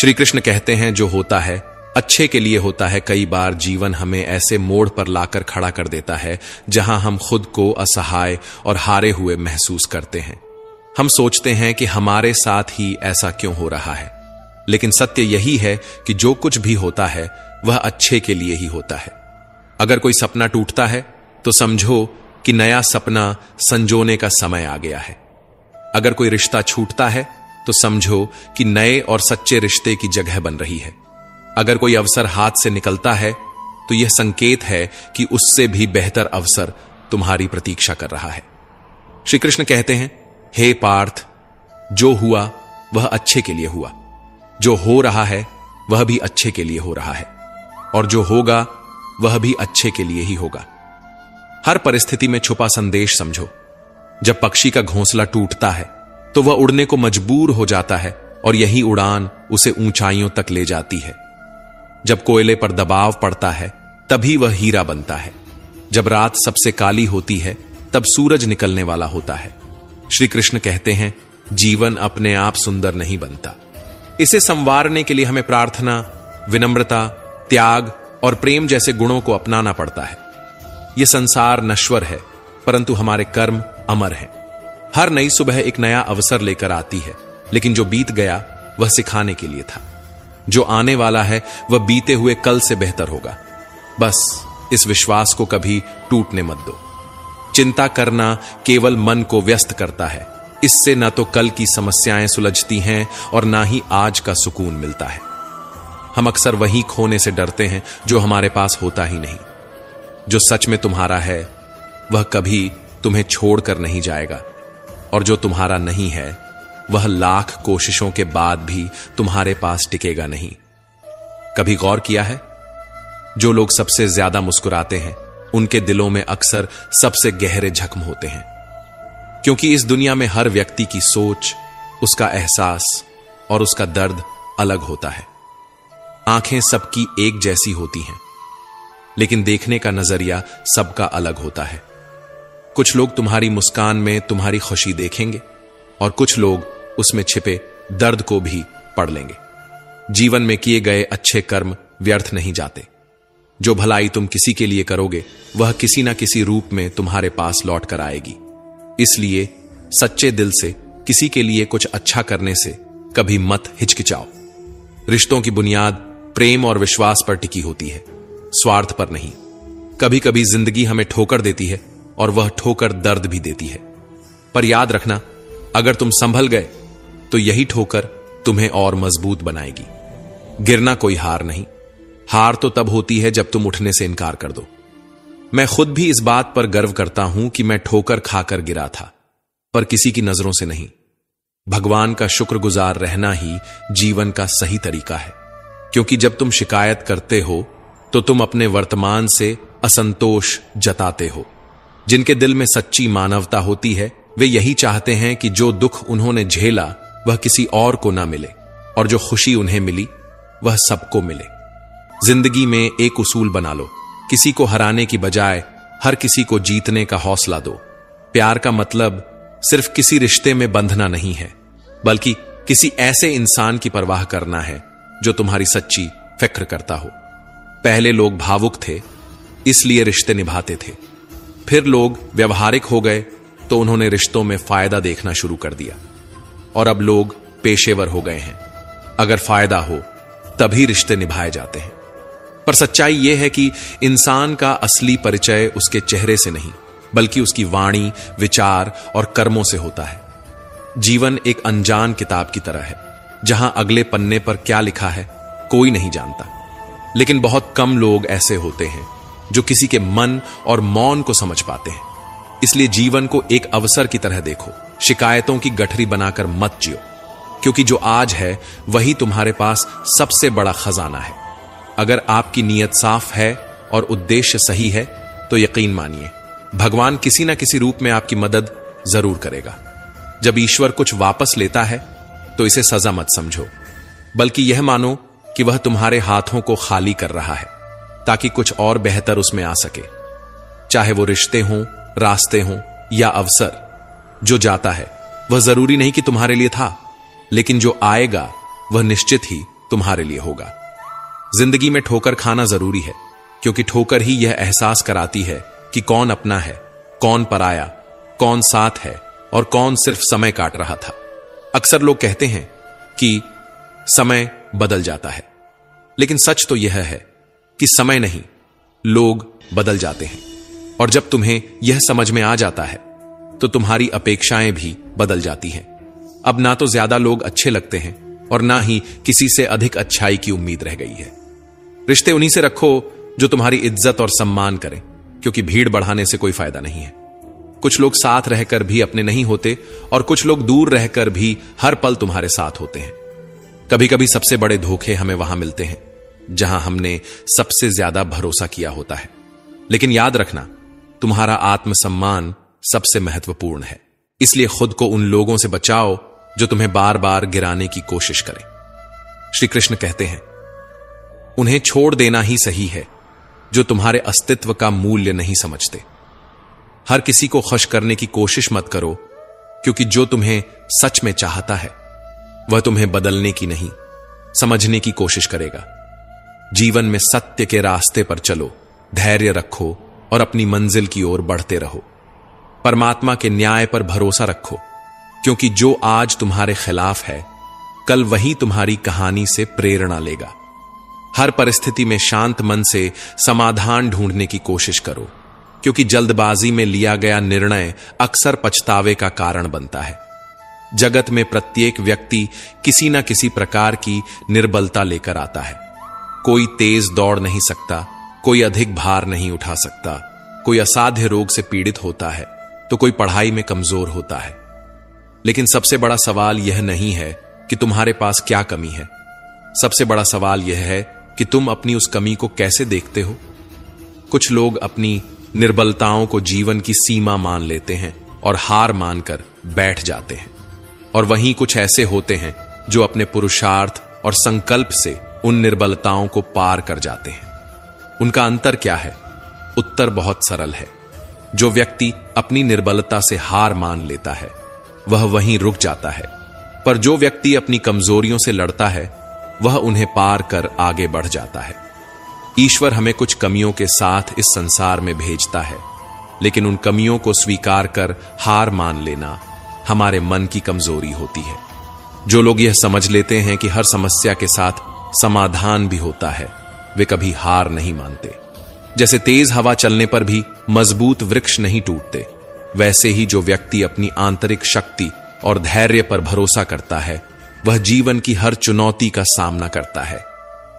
श्री कृष्ण कहते हैं, जो होता है अच्छे के लिए होता है। कई बार जीवन हमें ऐसे मोड़ पर लाकर खड़ा कर देता है जहां हम खुद को असहाय और हारे हुए महसूस करते हैं। हम सोचते हैं कि हमारे साथ ही ऐसा क्यों हो रहा है, लेकिन सत्य यही है कि जो कुछ भी होता है वह अच्छे के लिए ही होता है। अगर कोई सपना टूटता है तो समझो कि नया सपना संजोने का समय आ गया है। अगर कोई रिश्ता छूटता है तो समझो कि नए और सच्चे रिश्ते की जगह बन रही है। अगर कोई अवसर हाथ से निकलता है तो यह संकेत है कि उससे भी बेहतर अवसर तुम्हारी प्रतीक्षा कर रहा है। श्री कृष्ण कहते हैं, हे पार्थ, जो हुआ वह अच्छे के लिए हुआ, जो हो रहा है वह भी अच्छे के लिए हो रहा है, और जो होगा वह भी अच्छे के लिए ही होगा। हर परिस्थिति में छुपा संदेश समझो। जब पक्षी का घोंसला टूटता है तो वह उड़ने को मजबूर हो जाता है, और यही उड़ान उसे ऊंचाइयों तक ले जाती है। जब कोयले पर दबाव पड़ता है तभी वह हीरा बनता है। जब रात सबसे काली होती है तब सूरज निकलने वाला होता है। श्री कृष्ण कहते हैं, जीवन अपने आप सुंदर नहीं बनता। इसे संवारने के लिए हमें प्रार्थना, विनम्रता, त्याग और प्रेम जैसे गुणों को अपनाना पड़ता है। यह संसार नश्वर है, परंतु हमारे कर्म अमर हैं। हर नई सुबह एक नया अवसर लेकर आती है, लेकिन जो बीत गया वह सिखाने के लिए था। जो आने वाला है वह बीते हुए कल से बेहतर होगा। बस इस विश्वास को कभी टूटने मत दो। चिंता करना केवल मन को व्यस्त करता है। इससे न तो कल की समस्याएं सुलझती हैं और ना ही आज का सुकून मिलता है। हम अक्सर वही खोने से डरते हैं जो हमारे पास होता ही नहीं। जो सच में तुम्हारा है वह कभी तुम्हें छोड़कर नहीं जाएगा, और जो तुम्हारा नहीं है वह लाख कोशिशों के बाद भी तुम्हारे पास टिकेगा नहीं। कभी गौर किया है, जो लोग सबसे ज्यादा मुस्कुराते हैं उनके दिलों में अक्सर सबसे गहरे जख्म होते हैं, क्योंकि इस दुनिया में हर व्यक्ति की सोच, उसका एहसास और उसका दर्द अलग होता है। आंखें सबकी एक जैसी होती हैं, लेकिन देखने का नजरिया सबका अलग होता है। कुछ लोग तुम्हारी मुस्कान में तुम्हारी खुशी देखेंगे, और कुछ लोग उसमें छिपे दर्द को भी पढ़ लेंगे। जीवन में किए गए अच्छे कर्म व्यर्थ नहीं जाते। जो भलाई तुम किसी के लिए करोगे वह किसी ना किसी रूप में तुम्हारे पास लौट कर आएगी। इसलिए सच्चे दिल से किसी के लिए कुछ अच्छा करने से कभी मत हिचकिचाओ। रिश्तों की बुनियाद प्रेम और विश्वास पर टिकी होती है, स्वार्थ पर नहीं। कभी कभी जिंदगी हमें ठोकर देती है, और वह ठोकर दर्द भी देती है, पर याद रखना, अगर तुम संभल गए तो यही ठोकर तुम्हें और मजबूत बनाएगी। गिरना कोई हार नहीं। हार तो तब होती है जब तुम उठने से इनकार कर दो। मैं खुद भी इस बात पर गर्व करता हूं कि मैं ठोकर खाकर गिरा था, पर किसी की नजरों से नहीं। भगवान का शुक्रगुजार रहना ही जीवन का सही तरीका है, क्योंकि जब तुम शिकायत करते हो तो तुम अपने वर्तमान से असंतोष जताते हो। जिनके दिल में सच्ची मानवता होती है वे यही चाहते हैं कि जो दुख उन्होंने झेला वह किसी और को ना मिले, और जो खुशी उन्हें मिली वह सबको मिले। जिंदगी में एक उसूल बना लो, किसी को हराने की बजाय हर किसी को जीतने का हौसला दो। प्यार का मतलब सिर्फ किसी रिश्ते में बंधना नहीं है, बल्कि किसी ऐसे इंसान की परवाह करना है जो तुम्हारी सच्ची फिक्र करता हो। पहले लोग भावुक थे इसलिए रिश्ते निभाते थे, फिर लोग व्यवहारिक हो गए तो उन्होंने रिश्तों में फायदा देखना शुरू कर दिया, और अब लोग पेशेवर हो गए हैं। अगर फायदा हो तभी रिश्ते निभाए जाते हैं। पर सच्चाई यह है कि इंसान का असली परिचय उसके चेहरे से नहीं, बल्कि उसकी वाणी, विचार और कर्मों से होता है। जीवन एक अनजान किताब की तरह है, जहां अगले पन्ने पर क्या लिखा है कोई नहीं जानता, लेकिन बहुत कम लोग ऐसे होते हैं जो किसी के मन और मौन को समझ पाते हैं। इसलिए जीवन को एक अवसर की तरह देखो, शिकायतों की गठरी बनाकर मत जियो, क्योंकि जो आज है वही तुम्हारे पास सबसे बड़ा खजाना है। अगर आपकी नीयत साफ है और उद्देश्य सही है तो यकीन मानिए भगवान किसी ना किसी रूप में आपकी मदद जरूर करेगा। जब ईश्वर कुछ वापस लेता है तो इसे सजा मत समझो, बल्कि यह मानो कि वह तुम्हारे हाथों को खाली कर रहा है ताकि कुछ और बेहतर उसमें आ सके। चाहे वो रिश्ते हों, रास्ते हों या अवसर, जो जाता है वह जरूरी नहीं कि तुम्हारे लिए था, लेकिन जो आएगा वह निश्चित ही तुम्हारे लिए होगा। जिंदगी में ठोकर खाना जरूरी है, क्योंकि ठोकर ही यह एहसास कराती है कि कौन अपना है, कौन पराया, कौन साथ है और कौन सिर्फ समय काट रहा था। अक्सर लोग कहते हैं कि समय बदल जाता है, लेकिन सच तो यह है कि समय नहीं, लोग बदल जाते हैं। और जब तुम्हें यह समझ में आ जाता है तो तुम्हारी अपेक्षाएं भी बदल जाती हैं। अब ना तो ज्यादा लोग अच्छे लगते हैं और ना ही किसी से अधिक अच्छाई की उम्मीद रह गई है। रिश्ते उन्हीं से रखो जो तुम्हारी इज्जत और सम्मान करें, क्योंकि भीड़ बढ़ाने से कोई फायदा नहीं है। कुछ लोग साथ रहकर भी अपने नहीं होते और कुछ लोग दूर रहकर भी हर पल तुम्हारे साथ होते हैं। कभी कभी सबसे बड़े धोखे हमें वहां मिलते हैं जहां हमने सबसे ज्यादा भरोसा किया होता है। लेकिन याद रखना, तुम्हारा आत्मसम्मान सबसे महत्वपूर्ण है। इसलिए खुद को उन लोगों से बचाओ जो तुम्हें बार बार गिराने की कोशिश करें। श्री कृष्ण कहते हैं, उन्हें छोड़ देना ही सही है जो तुम्हारे अस्तित्व का मूल्य नहीं समझते। हर किसी को खुश करने की कोशिश मत करो, क्योंकि जो तुम्हें सच में चाहता है वह तुम्हें बदलने की नहीं, समझने की कोशिश करेगा। जीवन में सत्य के रास्ते पर चलो, धैर्य रखो और अपनी मंजिल की ओर बढ़ते रहो। परमात्मा के न्याय पर भरोसा रखो, क्योंकि जो आज तुम्हारे खिलाफ है कल वही तुम्हारी कहानी से प्रेरणा लेगा। हर परिस्थिति में शांत मन से समाधान ढूंढने की कोशिश करो, क्योंकि जल्दबाजी में लिया गया निर्णय अक्सर पछतावे का कारण बनता है। जगत में प्रत्येक व्यक्ति किसी न किसी प्रकार की निर्बलता लेकर आता है। कोई तेज दौड़ नहीं सकता, कोई अधिक भार नहीं उठा सकता, कोई असाध्य रोग से पीड़ित होता है तो कोई पढ़ाई में कमजोर होता है। लेकिन सबसे बड़ा सवाल यह नहीं है कि तुम्हारे पास क्या कमी है। सबसे बड़ा सवाल यह है कि तुम अपनी उस कमी को कैसे देखते हो। कुछ लोग अपनी निर्बलताओं को जीवन की सीमा मान लेते हैं और हार मानकर बैठ जाते हैं, और वहीं कुछ ऐसे होते हैं जो अपने पुरुषार्थ और संकल्प से उन निर्बलताओं को पार कर जाते हैं। उनका अंतर क्या है? उत्तर बहुत सरल है। जो व्यक्ति अपनी निर्बलता से हार मान लेता है वह वहीं रुक जाता है, पर जो व्यक्ति अपनी कमजोरियों से लड़ता है वह उन्हें पार कर आगे बढ़ जाता है। ईश्वर हमें कुछ कमियों के साथ इस संसार में भेजता है, लेकिन उन कमियों को स्वीकार कर हार मान लेना हमारे मन की कमजोरी होती है। जो लोग यह समझ लेते हैं कि हर समस्या के साथ समाधान भी होता है, वे कभी हार नहीं मानते। जैसे तेज हवा चलने पर भी मजबूत वृक्ष नहीं टूटते, वैसे ही जो व्यक्ति अपनी आंतरिक शक्ति और धैर्य पर भरोसा करता है वह जीवन की हर चुनौती का सामना करता है,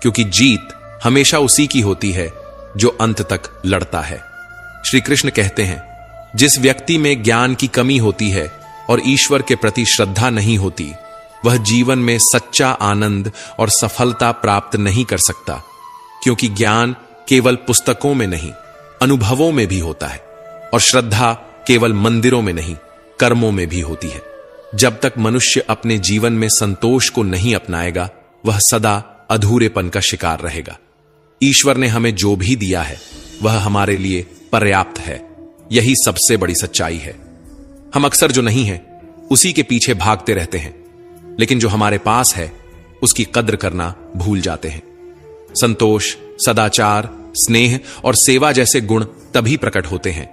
क्योंकि जीत हमेशा उसी की होती है जो अंत तक लड़ता है। श्री कृष्ण कहते हैं, जिस व्यक्ति में ज्ञान की कमी होती है और ईश्वर के प्रति श्रद्धा नहीं होती, वह जीवन में सच्चा आनंद और सफलता प्राप्त नहीं कर सकता, क्योंकि ज्ञान केवल पुस्तकों में नहीं, अनुभवों में भी होता है, और श्रद्धा केवल मंदिरों में नहीं, कर्मों में भी होती है। जब तक मनुष्य अपने जीवन में संतोष को नहीं अपनाएगा, वह सदा अधूरेपन का शिकार रहेगा। ईश्वर ने हमें जो भी दिया है वह हमारे लिए पर्याप्त है, यही सबसे बड़ी सच्चाई है। हम अक्सर जो नहीं है उसी के पीछे भागते रहते हैं, लेकिन जो हमारे पास है उसकी कद्र करना भूल जाते हैं। संतोष, सदाचार, स्नेह और सेवा जैसे गुण तभी प्रकट होते हैं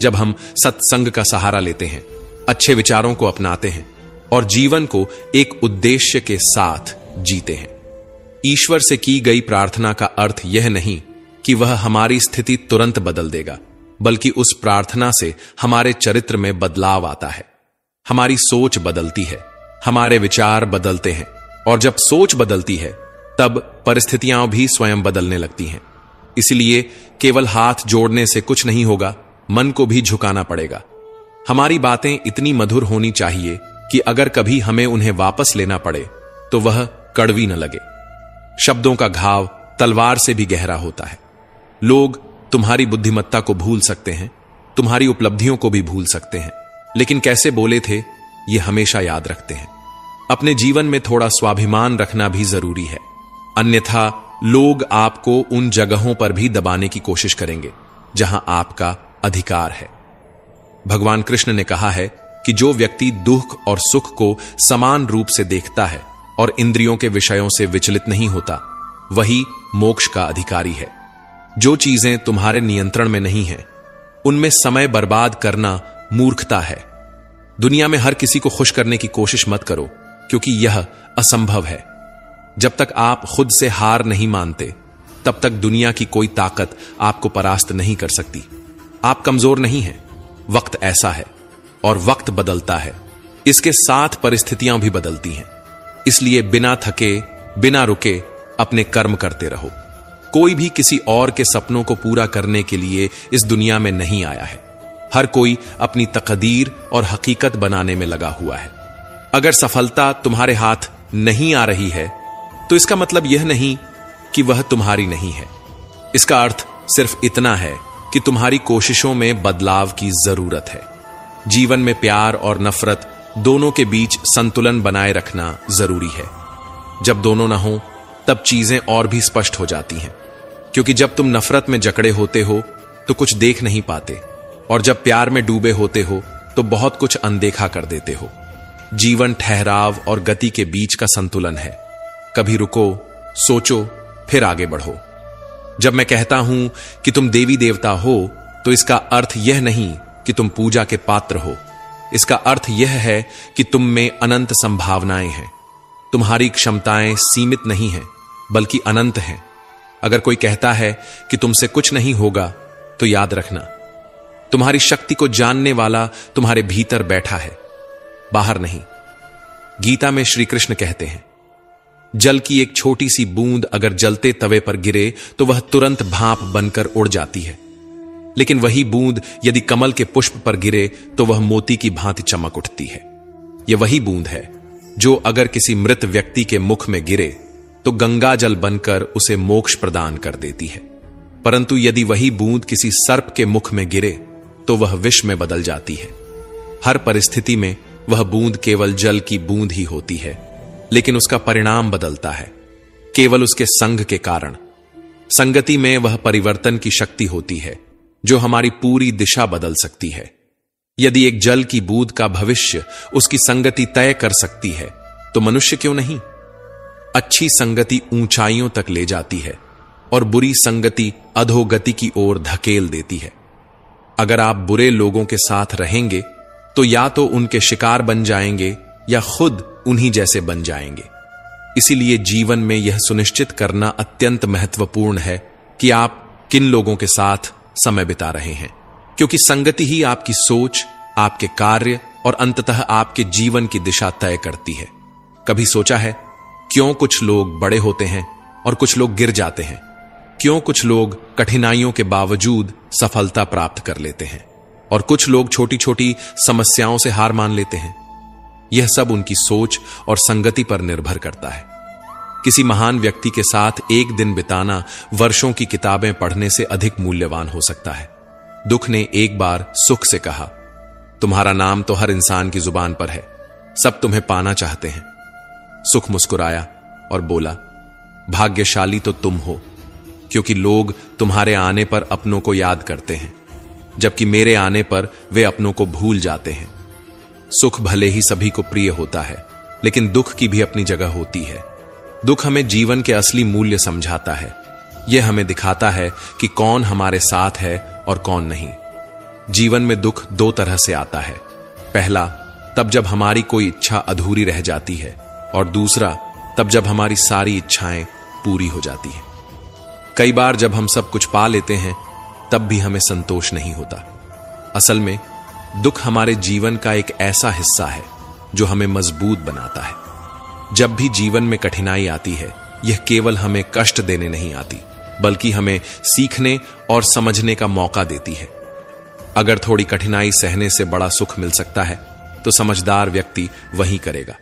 जब हम सत्संग का सहारा लेते हैं, अच्छे विचारों को अपनाते हैं और जीवन को एक उद्देश्य के साथ जीते हैं। ईश्वर से की गई प्रार्थना का अर्थ यह नहीं कि वह हमारी स्थिति तुरंत बदल देगा, बल्कि उस प्रार्थना से हमारे चरित्र में बदलाव आता है। हमारी सोच बदलती है, हमारे विचार बदलते हैं, और जब सोच बदलती है तब परिस्थितियां भी स्वयं बदलने लगती हैं। इसलिए केवल हाथ जोड़ने से कुछ नहीं होगा, मन को भी झुकाना पड़ेगा। हमारी बातें इतनी मधुर होनी चाहिए कि अगर कभी हमें उन्हें वापस लेना पड़े तो वह कड़वी न लगे। शब्दों का घाव तलवार से भी गहरा होता है। लोग तुम्हारी बुद्धिमत्ता को भूल सकते हैं, तुम्हारी उपलब्धियों को भी भूल सकते हैं, लेकिन कैसे बोले थे ये हमेशा याद रखते हैं। अपने जीवन में थोड़ा स्वाभिमान रखना भी जरूरी है, अन्यथा लोग आपको उन जगहों पर भी दबाने की कोशिश करेंगे जहां आपका अधिकार है। भगवान कृष्ण ने कहा है कि जो व्यक्ति दुख और सुख को समान रूप से देखता है और इंद्रियों के विषयों से विचलित नहीं होता, वही मोक्ष का अधिकारी है। जो चीजें तुम्हारे नियंत्रण में नहीं हैं, उनमें समय बर्बाद करना मूर्खता है। दुनिया में हर किसी को खुश करने की कोशिश मत करो, क्योंकि यह असंभव है। जब तक आप खुद से हार नहीं मानते, तब तक दुनिया की कोई ताकत आपको परास्त नहीं कर सकती। आप कमजोर नहीं हैं। वक्त ऐसा है, और वक्त बदलता है, इसके साथ परिस्थितियां भी बदलती हैं। इसलिए बिना थके, बिना रुके अपने कर्म करते रहो। कोई भी किसी और के सपनों को पूरा करने के लिए इस दुनिया में नहीं आया है। हर कोई अपनी तकदीर और हकीकत बनाने में लगा हुआ है। अगर सफलता तुम्हारे हाथ नहीं आ रही है, तो इसका मतलब यह नहीं कि वह तुम्हारी नहीं है। इसका अर्थ सिर्फ इतना है कि तुम्हारी कोशिशों में बदलाव की जरूरत है। जीवन में प्यार और नफरत दोनों के बीच संतुलन बनाए रखना जरूरी है। जब दोनों ना हो, तब चीजें और भी स्पष्ट हो जाती हैं, क्योंकि जब तुम नफरत में जकड़े होते हो तो कुछ देख नहीं पाते, और जब प्यार में डूबे होते हो तो बहुत कुछ अनदेखा कर देते हो। जीवन ठहराव और गति के बीच का संतुलन है। कभी रुको, सोचो, फिर आगे बढ़ो। जब मैं कहता हूं कि तुम देवी देवता हो, तो इसका अर्थ यह नहीं कि तुम पूजा के पात्र हो। इसका अर्थ यह है कि तुम में अनंत संभावनाएं हैं। तुम्हारी क्षमताएं सीमित नहीं हैं, बल्कि अनंत हैं। अगर कोई कहता है कि तुमसे कुछ नहीं होगा, तो याद रखना, तुम्हारी शक्ति को जानने वाला तुम्हारे भीतर बैठा है, बाहर नहीं। गीता में श्री कृष्ण कहते हैं, जल की एक छोटी सी बूंद अगर जलते तवे पर गिरे तो वह तुरंत भाप बनकर उड़ जाती है, लेकिन वही बूंद यदि कमल के पुष्प पर गिरे तो वह मोती की भांति चमक उठती है। यह वही बूंद है जो अगर किसी मृत व्यक्ति के मुख में गिरे तो गंगा जल बनकर उसे मोक्ष प्रदान कर देती है। परंतु यदि वही बूंद किसी सर्प के मुख में गिरे तो वह विष में बदल जाती है। हर परिस्थिति में वह बूंद केवल जल की बूंद ही होती है, लेकिन उसका परिणाम बदलता है केवल उसके संग के कारण। संगति में वह परिवर्तन की शक्ति होती है जो हमारी पूरी दिशा बदल सकती है। यदि एक जल की बूंद का भविष्य उसकी संगति तय कर सकती है, तो मनुष्य क्यों नहीं? अच्छी संगति ऊंचाइयों तक ले जाती है और बुरी संगति अधोगति की ओर धकेल देती है। अगर आप बुरे लोगों के साथ रहेंगे तो या तो उनके शिकार बन जाएंगे या खुद उन्हीं जैसे बन जाएंगे। इसीलिए जीवन में यह सुनिश्चित करना अत्यंत महत्वपूर्ण है कि आप किन लोगों के साथ समय बिता रहे हैं, क्योंकि संगति ही आपकी सोच, आपके कार्य और अंततः आपके जीवन की दिशा तय करती है। कभी सोचा है क्यों कुछ लोग बड़े होते हैं और कुछ लोग गिर जाते हैं? क्यों कुछ लोग कठिनाइयों के बावजूद सफलता प्राप्त कर लेते हैं और कुछ लोग छोटी छोटी समस्याओं से हार मान लेते हैं? यह सब उनकी सोच और संगति पर निर्भर करता है। किसी महान व्यक्ति के साथ एक दिन बिताना वर्षों की किताबें पढ़ने से अधिक मूल्यवान हो सकता है। दुख ने एक बार सुख से कहा, तुम्हारा नाम तो हर इंसान की जुबान पर है, सब तुम्हें पाना चाहते हैं। सुख मुस्कुराया और बोला, भाग्यशाली तो तुम हो, क्योंकि लोग तुम्हारे आने पर अपनों को याद करते हैं, जबकि मेरे आने पर वे अपनों को भूल जाते हैं। सुख भले ही सभी को प्रिय होता है, लेकिन दुख की भी अपनी जगह होती है। दुख हमें जीवन के असली मूल्य समझाता है। यह हमें दिखाता है कि कौन हमारे साथ है और कौन नहीं। जीवन में दुख दो तरह से आता है। पहला, तब जब हमारी कोई इच्छा अधूरी रह जाती है, और दूसरा, तब जब हमारी सारी इच्छाएं पूरी हो जाती हैं। कई बार जब हम सब कुछ पा लेते हैं, तब भी हमें संतोष नहीं होता। असल में दुख हमारे जीवन का एक ऐसा हिस्सा है जो हमें मजबूत बनाता है। जब भी जीवन में कठिनाई आती है, यह केवल हमें कष्ट देने नहीं आती, बल्कि हमें सीखने और समझने का मौका देती है। अगर थोड़ी कठिनाई सहने से बड़ा सुख मिल सकता है, तो समझदार व्यक्ति वही करेगा।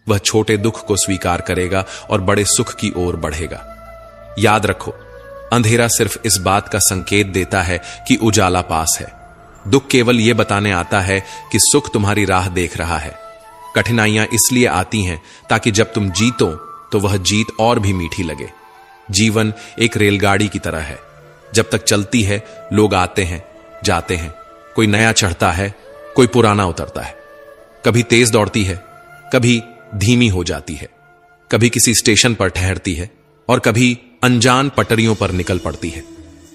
वह छोटे दुख को स्वीकार करेगा और बड़े सुख की ओर बढ़ेगा। याद रखो, अंधेरा सिर्फ इस बात का संकेत देता है कि उजाला पास है। दुख केवल यह बताने आता है कि सुख तुम्हारी राह देख रहा है। कठिनाइयां इसलिए आती हैं ताकि जब तुम जीतो तो वह जीत और भी मीठी लगे। जीवन एक रेलगाड़ी की तरह है। जब तक चलती है, लोग आते हैं, जाते हैं, कोई नया चढ़ता है, कोई पुराना उतरता है। कभी तेज दौड़ती है, कभी धीमी हो जाती है। कभी किसी स्टेशन पर ठहरती है और कभी अनजान पटरियों पर निकल पड़ती है।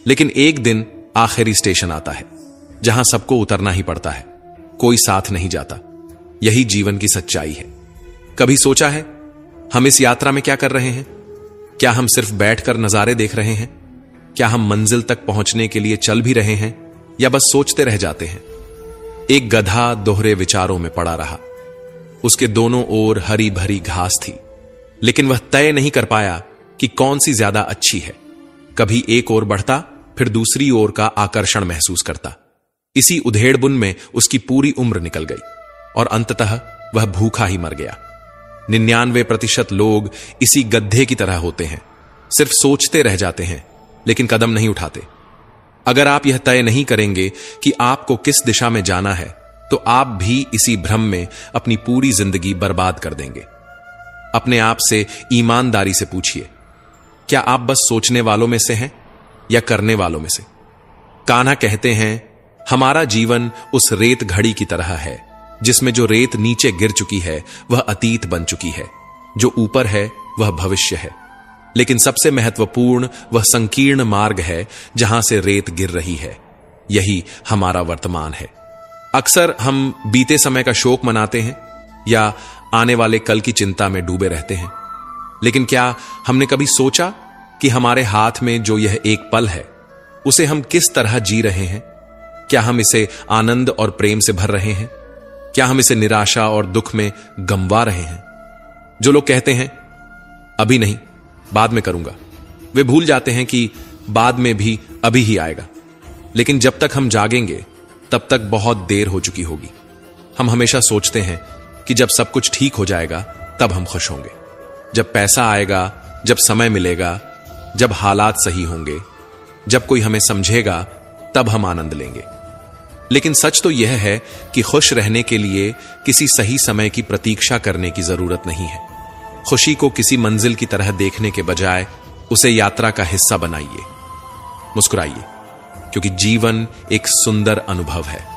लेकिन एक दिन आखिरी स्टेशन आता है जहां सबको उतरना ही पड़ता है, कोई साथ नहीं जाता। यही जीवन की सच्चाई है। कभी सोचा है हम इस यात्रा में क्या कर रहे हैं? क्या हम सिर्फ बैठकर नजारे देख रहे हैं? क्या हम मंजिल तक पहुंचने के लिए चल भी रहे हैं या बस सोचते रह जाते हैं? एक गधा दोहरे विचारों में पड़ा रहा। उसके दोनों ओर हरी भरी घास थी, लेकिन वह तय नहीं कर पाया कि कौन सी ज्यादा अच्छी है। कभी एक ओर बढ़ता, फिर दूसरी ओर का आकर्षण महसूस करता। इसी उधेड़बुन में उसकी पूरी उम्र निकल गई और अंततः वह भूखा ही मर गया। 99% लोग इसी गड्ढे की तरह होते हैं, सिर्फ सोचते रह जाते हैं लेकिन कदम नहीं उठाते। अगर आप यह तय नहीं करेंगे कि आपको किस दिशा में जाना है, तो आप भी इसी भ्रम में अपनी पूरी जिंदगी बर्बाद कर देंगे। अपने आप से ईमानदारी से पूछिए, क्या आप बस सोचने वालों में से हैं या करने वालों में से? कान्हा कहते हैं, हमारा जीवन उस रेत घड़ी की तरह है जिसमें जो रेत नीचे गिर चुकी है वह अतीत बन चुकी है, जो ऊपर है वह भविष्य है। लेकिन सबसे महत्वपूर्ण वह संकीर्ण मार्ग है जहां से रेत गिर रही है। यही हमारा वर्तमान है। अक्सर हम बीते समय का शोक मनाते हैं या आने वाले कल की चिंता में डूबे रहते हैं, लेकिन क्या हमने कभी सोचा कि हमारे हाथ में जो यह एक पल है उसे हम किस तरह जी रहे हैं? क्या हम इसे आनंद और प्रेम से भर रहे हैं? क्या हम इसे निराशा और दुख में गंवा रहे हैं? जो लोग कहते हैं अभी नहीं, बाद में करूंगा, वे भूल जाते हैं कि बाद में भी अभी ही आएगा। लेकिन जब तक हम जागेंगे तब तक बहुत देर हो चुकी होगी। हम हमेशा सोचते हैं कि जब सब कुछ ठीक हो जाएगा तब हम खुश होंगे, जब पैसा आएगा, जब समय मिलेगा, जब हालात सही होंगे, जब कोई हमें समझेगा, तब हम आनंद लेंगे। लेकिन सच तो यह है कि खुश रहने के लिए किसी सही समय की प्रतीक्षा करने की जरूरत नहीं है। खुशी को किसी मंजिल की तरह देखने के बजाय उसे यात्रा का हिस्सा बनाइए। मुस्कुराइए, क्योंकि जीवन एक सुंदर अनुभव है।